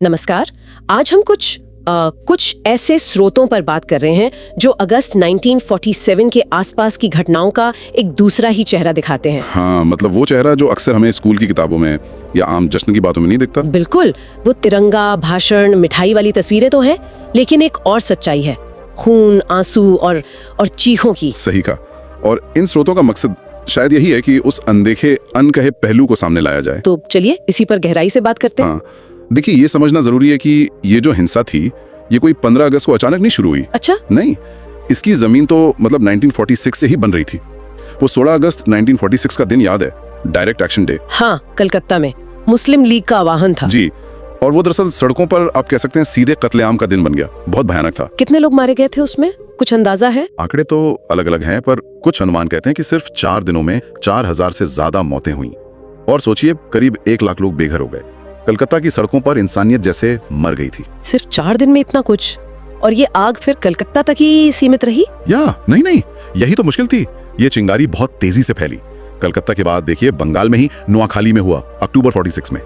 नमस्कार। आज हम कुछ ऐसे स्रोतों पर बात कर रहे हैं जो अगस्त 1947 के आसपास की घटनाओं का एक दूसरा ही चेहरा दिखाते हैं। हाँ, मतलब वो चेहरा जो अक्सर हमें स्कूल की किताबों में या आम जश्न की बातों में नहीं दिखता। बिल्कुल, वो तिरंगा, भाषण, मिठाई वाली तस्वीरें तो हैं, लेकिन एक और सच्चाई है, खून, आंसू और चीखों की। सही कहा। और इन स्रोतों का मकसद शायद यही है कि उस अनदेखे अनकहे पहलू को सामने लाया जाए। तो चलिए इसी पर गहराई से बात करते हैं। हाँ, देखिए, ये समझना जरूरी है कि ये जो हिंसा थी ये कोई 15 अगस्त को अचानक नहीं शुरू हुई। अच्छा? नहीं, इसकी जमीन तो मतलब 1946 से ही बन रही थी। वो 16 अगस्त 1946 का दिन याद है, डायरेक्ट एक्शन डे। हाँ, कलकत्ता में मुस्लिम लीग का आह्वान था। जी, और वो दरअसल सड़कों पर आप कह सकते हैं सीधे कत्लेआम का दिन बन गया। बहुत भयानक था। कितने लोग मारे गए थे उसमें, कुछ अंदाजा है? आंकड़े तो अलग अलग हैं, पर कुछ अनुमान कहते हैं कि सिर्फ 4 दिनों में 4000 से ज्यादा मौतें हुई। और सोचिए, करीब 1 लाख लोग बेघर हो गए। कलकत्ता की सड़कों पर इंसानियत जैसे मर गई थी। सिर्फ 4 दिन में इतना कुछ? और ये आग फिर कलकत्ता तक ही सीमित रही? या नहीं, यही तो मुश्किल थी। ये चिंगारी बहुत तेजी से फैली। कलकत्ता के बाद देखिए बंगाल में ही नोआखाली में हुआ, अक्टूबर 46 में।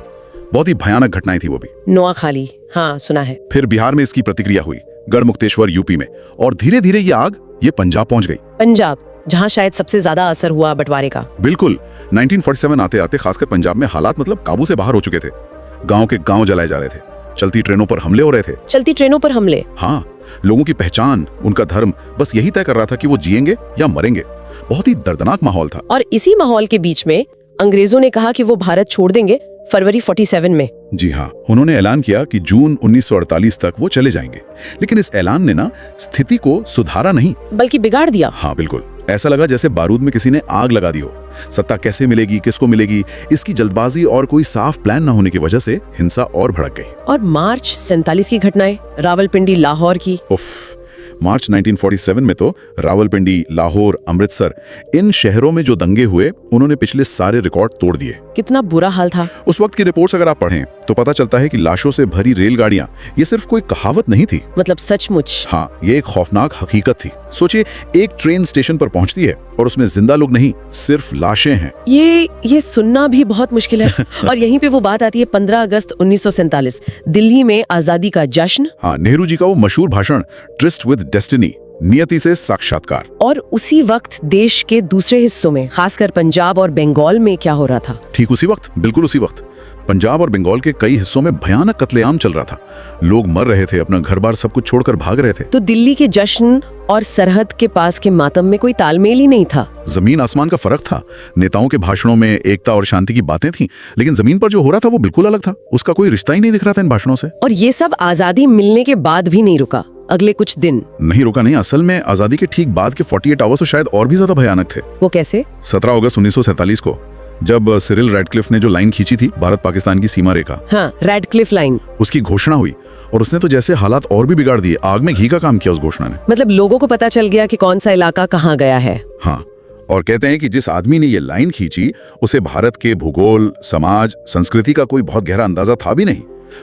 बहुत ही भयानक घटनाएं थी वो भी। नोआखाली, हाँ सुना है। फिर बिहार में इसकी प्रतिक्रिया हुई, गढ़मुक्तेश्वर यूपी में, और धीरे धीरे ये आग ये पंजाब पहुंच गई। पंजाब, जहाँ शायद सबसे ज्यादा असर हुआ बंटवारे का। बिल्कुल, 1947 आते आते खासकर पंजाब में हालात मतलब काबू से बाहर हो चुके थे। गांव के गांव जलाए जा रहे थे, चलती ट्रेनों पर हमले हो रहे थे। चलती ट्रेनों पर हमले? हाँ, लोगों की पहचान, उनका धर्म बस यही तय कर रहा था कि वो जिएंगे या मरेंगे। बहुत ही दर्दनाक माहौल था। और इसी माहौल के बीच में अंग्रेजों ने कहा कि वो भारत छोड़ देंगे फरवरी 47 में। जी हाँ, उन्होंने ऐलान किया कि जून 1948 तक वो चले जाएंगे। लेकिन इस ऐलान ने ना स्थिति को सुधारा नहीं, बल्कि बिगाड़ दिया। हाँ बिल्कुल, ऐसा लगा जैसे बारूद में किसी ने आग लगा दी हो। सत्ता कैसे मिलेगी, किसको मिलेगी, इसकी जल्दबाजी और कोई साफ प्लान न होने की वजह से हिंसा और भड़क गई। और मार्च 47 की घटनाएं, रावलपिंडी, लाहौर की। उफ, मार्च 1947 में तो रावलपिंडी, लाहौर, अमृतसर, इन शहरों में जो दंगे हुए, उन्होंने पिछले सारे रिकॉर्ड तोड़ दिए। कितना बुरा हाल था। उस वक्त की रिपोर्ट्स अगर आप पढ़ें तो पता चलता है कि लाशों से भरी रेलगाड़ियां ये सिर्फ कोई कहावत नहीं थी, मतलब सचमुच। हाँ, ये एक खौफनाक हकीकत थी। सोचिए, एक ट्रेन स्टेशन पर पहुंचती है और उसमें जिंदा लोग नहीं, सिर्फ लाशें हैं। ये सुनना भी बहुत मुश्किल है। और यहीं पे वो बात आती है 15 अगस्त 1947, दिल्ली में आजादी का जश्न। हाँ, नेहरू जी का वो मशहूर भाषण, ट्रिस्ट विद डेस्टिनी, नियति से साक्षात्कार। और उसी वक्त देश के दूसरे हिस्सों में, खासकर पंजाब और बंगाल में क्या हो रहा था? ठीक उसी वक्त, बिल्कुल उसी वक्त पंजाब और बंगाल के कई हिस्सों में भयानक कत्लेआम चल रहा था। लोग मर रहे थे, अपना घर बार सब कुछ छोड़कर भाग रहे थे। तो दिल्ली के जश्न और सरहद के पास के मातम में कोई तालमेल ही नहीं था। जमीन आसमान का फर्क था। नेताओं के भाषणों में एकता और शांति की बातें थीं, लेकिन जमीन पर जो हो रहा था वो बिल्कुल अलग था। उसका कोई रिश्ता ही नहीं दिख रहा था इन भाषणों से। और ये सब आजादी मिलने के बाद भी नहीं रुका। अगले कुछ दिन नहीं रुका। नहीं, असल में आजादी के ठीक बाद के 48 आवर्स तो शायद और भी ज्यादा भयानक थे। वो कैसे? 17 अगस्त 1947 को जब सिरिल रैडक्लिफ ने जो लाइन खींची थी, भारत पाकिस्तान की सीमा रेखा, हाँ, रैडक्लिफ लाइन, उसकी घोषणा हुई और उसने तो जैसे हालात और भी बिगाड़ दिए। आग में घी का काम किया उस घोषणा ने। मतलब लोगों को पता चल गया कि कौन सा इलाका कहाँ गया है। हाँ, और कहते हैं कि जिस आदमी ने ये लाइन खींची उसे भारत के भूगोल, समाज, संस्कृति का कोई बहुत गहरा अंदाजा था भी नहीं।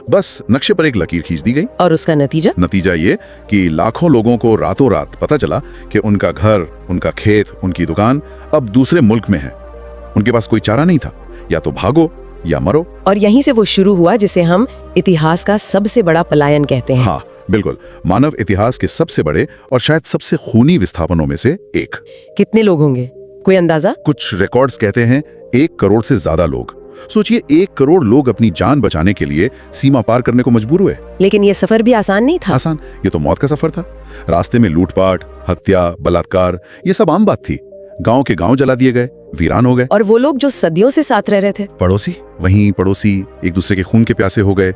बस नक्शे पर एक लकीर खींच दी गई। और उसका नतीजा ये कि लाखों लोगों को रातों रात पता चला कि उनका घर, उनका खेत, उनकी दुकान अब दूसरे मुल्क में है। उनके पास कोई चारा नहीं था, या तो भागो या मरो। और यहीं से वो शुरू हुआ जिसे हम इतिहास का सबसे बड़ा पलायन कहते हैं। हाँ बिल्कुल, मानव इतिहास के सबसे बड़े और शायद सबसे खूनी विस्थापनों में से एक। कितने लोग होंगे, कोई अंदाजा? कुछ रिकॉर्ड्स कहते हैं 1 करोड़ से ज्यादा लोग। सोचिए, 1 करोड़ लोग अपनी जान बचाने के लिए सीमा पार करने को मजबूर हुए। लेकिन ये सफर भी आसान नहीं था। आसान? ये तो मौत का सफर था। रास्ते में लूटपाट, हत्या, बलात्कार, ये सब आम बात थी। गांव के गांव जला दिए गए, वीरान हो गए। और वो लोग जो सदियों से साथ रह रहे थे, पड़ोसी एक दूसरे के खून के प्यासे हो गए।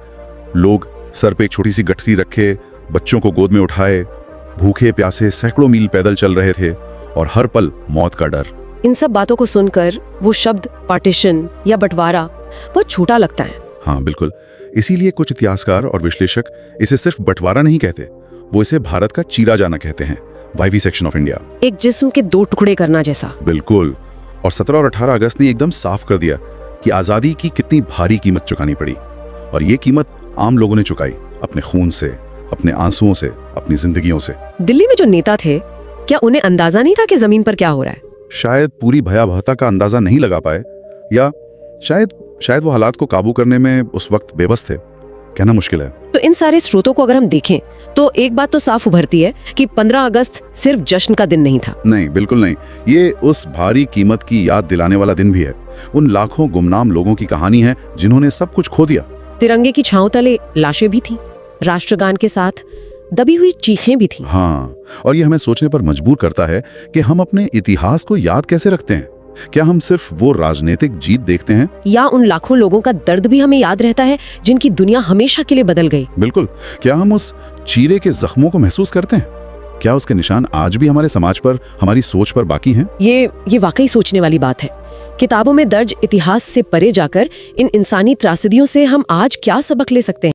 लोग सर पे एक छोटी सी गठरी रखे, बच्चों को गोद में उठाए, भूखे प्यासे सैकड़ों मील पैदल चल रहे थे, और हर पल मौत का डर। इन सब बातों को सुनकर वो शब्द पार्टीशन या बंटवारा बहुत छोटा लगता है। हाँ बिल्कुल, इसीलिए कुछ इतिहासकार और विश्लेषक इसे सिर्फ बंटवारा नहीं कहते, वो इसे भारत का चीरा जाना कहते हैं, वाइविसेक्शन ऑफ इंडिया। एक जिस्म के 2 टुकड़े करना जैसा। बिल्कुल। और 17 और 18 अगस्त ने एकदम साफ कर दिया कि आजादी की कितनी भारी कीमत चुकानी पड़ी। और ये कीमत आम लोगों ने चुकाई, अपने खून से, अपने आंसुओं से, अपनी जिंदगियों से। दिल्ली में जो नेता थे, क्या उन्हें अंदाजा नहीं था कि जमीन पर क्या हो रहा है? शायद पूरी भयावहता का अंदाजा नहीं लगा पाए, या शायद वो हालात को काबू करने में उस वक्त बेबस थे। कहना मुश्किल है। तो इन सारे स्रोतों को अगर हम देखें तो एक बात तो साफ उभरती है कि 15 अगस्त सिर्फ जश्न का दिन नहीं था। नहीं, बिल्कुल नहीं। ये उस भारी कीमत की याद दिलाने वाला दिन भी है। उन लाखों गुमनाम लोगों की कहानी है जिन्होंने सब कुछ खो दिया। तिरंगे की छांव तले लाशें भी थी, राष्ट्रगान के साथ दबी हुई चीखें भी थी। हाँ, और ये हमें सोचने पर मजबूर करता है कि हम अपने इतिहास को याद कैसे रखते हैं। क्या हम सिर्फ वो राजनीतिक जीत देखते हैं, या उन लाखों लोगों का दर्द भी हमें याद रहता है जिनकी दुनिया हमेशा के लिए बदल गई। बिल्कुल। क्या हम उस चीरे के जख्मों को महसूस करते हैं? क्या उसके निशान आज भी हमारे समाज पर, हमारी सोच पर बाकी हैं? ये वाकई सोचने वाली बात है। किताबों में दर्ज इतिहास से परे जाकर इन इंसानी त्रासदियों से हम आज क्या सबक ले सकते हैं?